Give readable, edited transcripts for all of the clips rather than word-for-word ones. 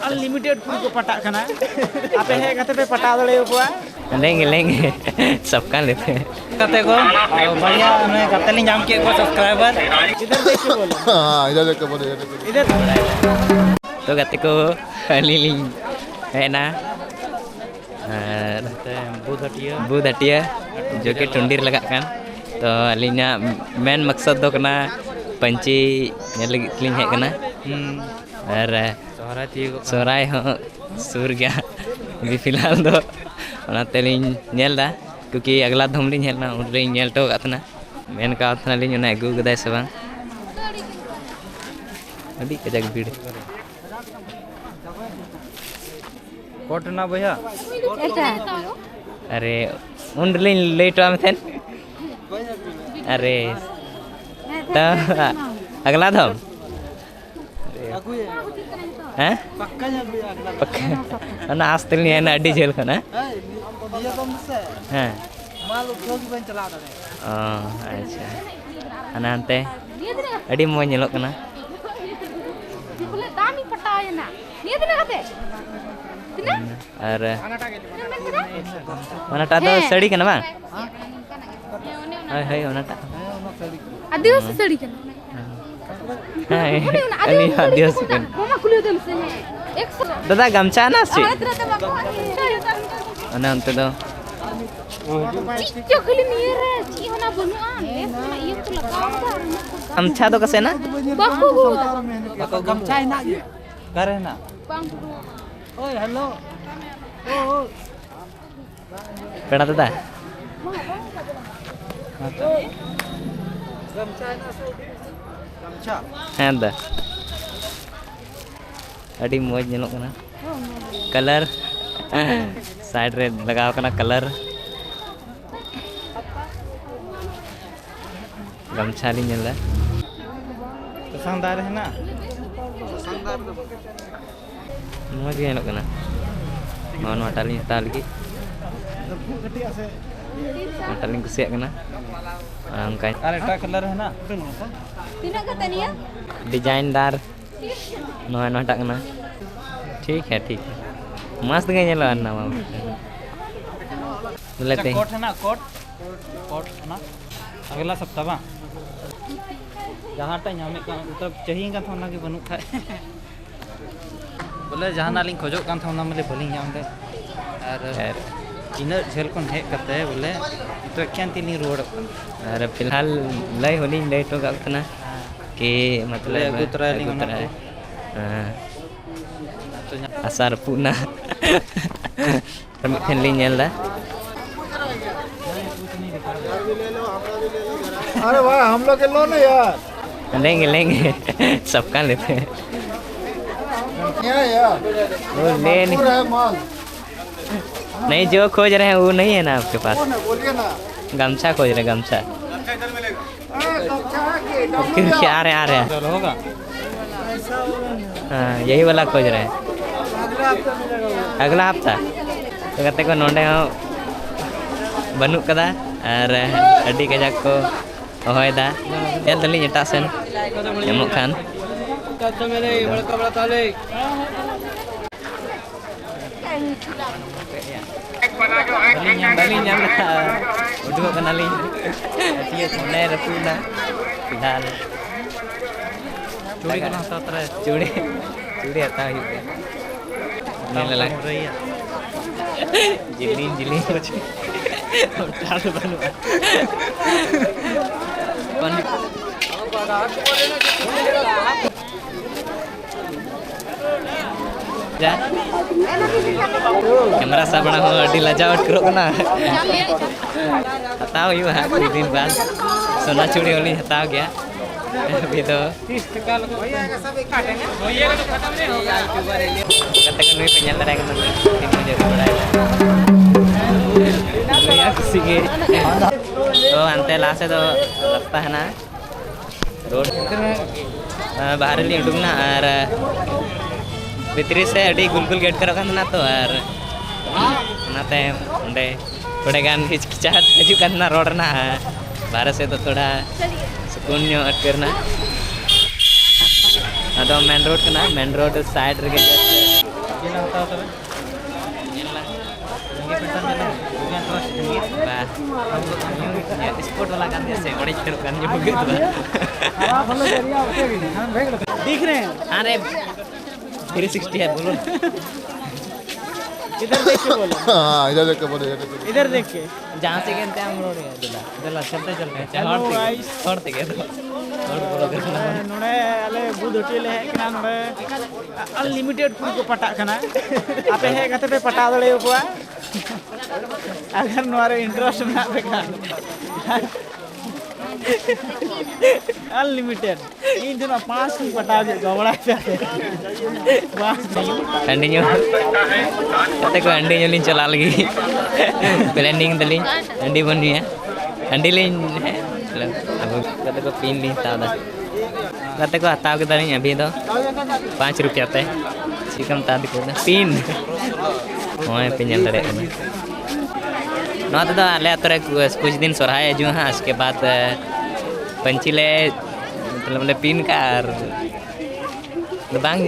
Unlimited पूरी को पटा करना आप है कहते पे पटा दले को लेंगे सबका लेते हैं कहते को बढ़िया मैं कहते नहीं जाम के को सब्सक्राइबर इधर देख के बोलो हां इधर देख के बोलो इधर तो कहते को लिंग है ना बुध हटिया जो कि टुंडीर लगा kan तो अलिना मेन मकसद दो कना पंची लिंग है कना और सोराय हो सुर गया अभी फिलहाल दो ओनाते लिंग नेलदा क्योंकि अगला धम लिंग हेलना उनरे नेल तो कातना मेन का उतना लिंग ना अगू गदाय से बांग अभी कजक भीड़ कोट ना भैया अरे उन लिंग लेट आ में अरे तो अगला धम हैं पक्का ना आस्ते नहीं है ना अड्डी झेल का ना हैं माल उठोगी बन चला दे अच्छा अनांते अड्डी मोय nyelok kana बोले दामी पटाया ना निया दिन कते तिना अरे ओनाटा दो सड़ी kana bang hai ओनाटा आदिवासी सड़ी कना hai ani आदिवासी kan मामा कुलियो दम से है 100 दादा गमछा ना सी ana onte do चिच्चो खली नियर है ची होना बनुआ ले ना ये तो लगाओ गमछा तो कसे ना बाकू को गमछा ना करे ना बांग ओए हेलो ओ पेड़ा दादा गमछा ना गमछा हैं दा अड़ी मोज nyelok kana कलर साइड रे लगाओ kana कलर गमछा ली नेला पसंदार है ना मोज nyelok kana mohon watali hata lagi watali kusiak kana angka अरे कलर है ना तिना कते निया डिजाइनदार mohon watak kana ठीक है मस्त गए nyelok अन्ना मामा लेते कोट है ना कोट है ना अगला सप्ताह बा जहाँ टा नामे का मतलब चाहिए का था ना कि बनू खाए बोले जहाँ ना लिंक खोजो कान था ना मिले बोलिंग जाम दे और इन झेल को हे करते हैं बोले तो क्या तीन रोड अरे फिलहाल लय होली लय तो गलतना कि मतलब अगुतरा लिंग asar puna मिथेन लिंग नेल दा अरे भाई हम लोग के लो ना यार लेंगे सबका लेते हैं यार वो ले नहीं पूरा है माल नहीं जो खोज रहे हैं वो नहीं है ना आपके पास बोलिए ना गमछा खोज रहे गमछा फिर क्या आ रहे हैं चलो होगा हाँ यही वाला खोज रहे हैं अगला हफ्ता तो कहते को नोंडे हो बनू कदा और अड्डी कजाक को होय दा एल दली एटा Sen एमोक Khan Bali nyam udah kenali dia sunai rapuna फिलहाल चूड़ी का नाम था चूड़ी आता है ये लगा रही है जिली उठा दो बनवा जा कैमरा सा बड़ा हो अड्डी लजावट करो ना हताओ यू है कुछ दिन बाद सोना चूड़ी वाली हताओ गया अभी तो 30 टका लगा भैया का सब एक काटेंगे भैया का तो खत्म नहीं होगा कते कन में पेंजल रहेगा ना तीन मुझे बड़ा भैया किसी के तो अंते लास्ट तो लगता है ना रोड बाहर लिए उठूंगा और भितरी से अड़ी गुलगुल गेट करो ना तो और नाते उन्हें थोड़े गान हिचकिचाहट हजू करना रोड ना बाहर से तो थोड़ा सुकून करना अदो मेन रोड करना मेन रोड साइड रे तब स्पोर्ट वाला गान जैसे बड़े छोटे गान जो हो गए दिख रहे हैं। अरे 360 है बोलो इधर देख के बोलो, हाँ इधर देख के बोले इधर देख के। जहाँ से गए हम लोग चला चलते छोड़ते गए नोड़े अले बुध होटल है कि ना नोड़े अनलिमिटेड फूड को पटा करना आपे है कहते पे पटा दड़े को अगर नोरे इंटरेस्ट में पे का अनलिमिटेड इन दिन 5 की पटा दे गवड़ा पे बस अंडी न्यू कते को अंडी न्यू लिन चला लगी प्लानिंग दलिन अंडी बन रही है अंडी लिन अब कते को पिन लिन तादा कते को हटाव के दलिन अभी तो 5 रुपया ते चिकन ताद को पिन ओए पिन दड़े ना तो अले अतरे कुछ दिन सोरहाय जो हां उसके बाद पंची ले मतलब ले पिन का बांग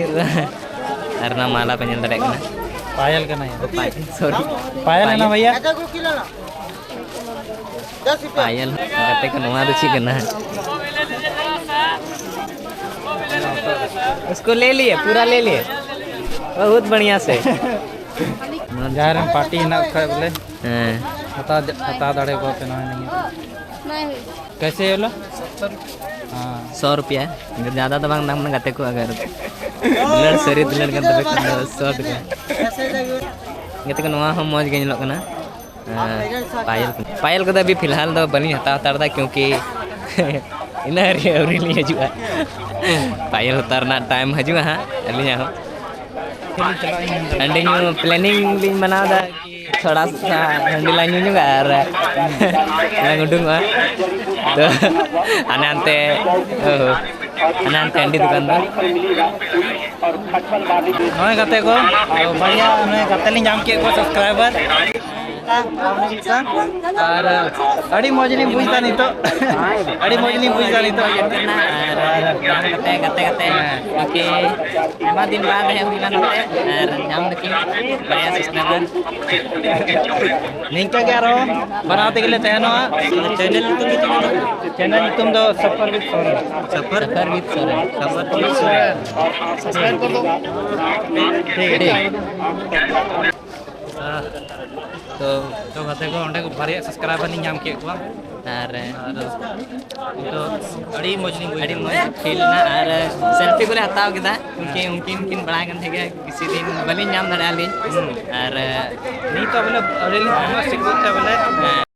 और ना माला पिन दड़े पायल का नहीं सॉरी पायल है ना भैया पायल कते को नवा रुचि करना उसको ले लिए पूरा ले लिए बहुत बढ़िया से जहाँ हम पार्टी ना खाए बोले हाँ हता दड़े को पे नहीं नहीं कैसे ये लो हाँ 100 रुपया अगर ज़्यादा तो बांग दाम गते को अगर लड़ सरी दुलड़ का तबे 100 रुपया गते को नवा हम मौज गई लोग ना पायल को तो अभी फिलहाल तो बनी हता उतारदा क्योंकि इना रियली हजुआ पायल उतारना टाइम हजुआ हां अलिया हो अंडी न्यू प्लानिंग लिंग बनादा कि थोड़ा सा अंडी ला न्यू गार गुडुंग तो अनंते अंडी दुकानदार नोए कते को बढ़िया नोए कते लिंग जाम के को सब्सक्राइबर और अड़ी मौजली बुझता नहीं तो अड़ी मौजली बुझता नहीं तो गते क्योंकि एमा दिन बाद है हुइला नते और नाम देखी बढ़िया सिस्टम निंका के आरो बनाते के लिए तहनो चैनल तुम दो Safar with Soren Safar with Soren subscribe कर दो ठीक तो कते को ओंडे को बारे सब्सक्राइबर नहीं नाम के को और तो अड़ी मौजली अड़ी मौज फील ना और सेल्फी को हटाव केदा क्योंकि उनकिन बड़ा गन थे किसी दिन बलिन नाम धड़ा ली और नहीं तो बोले अड़ी सिक्योर बोले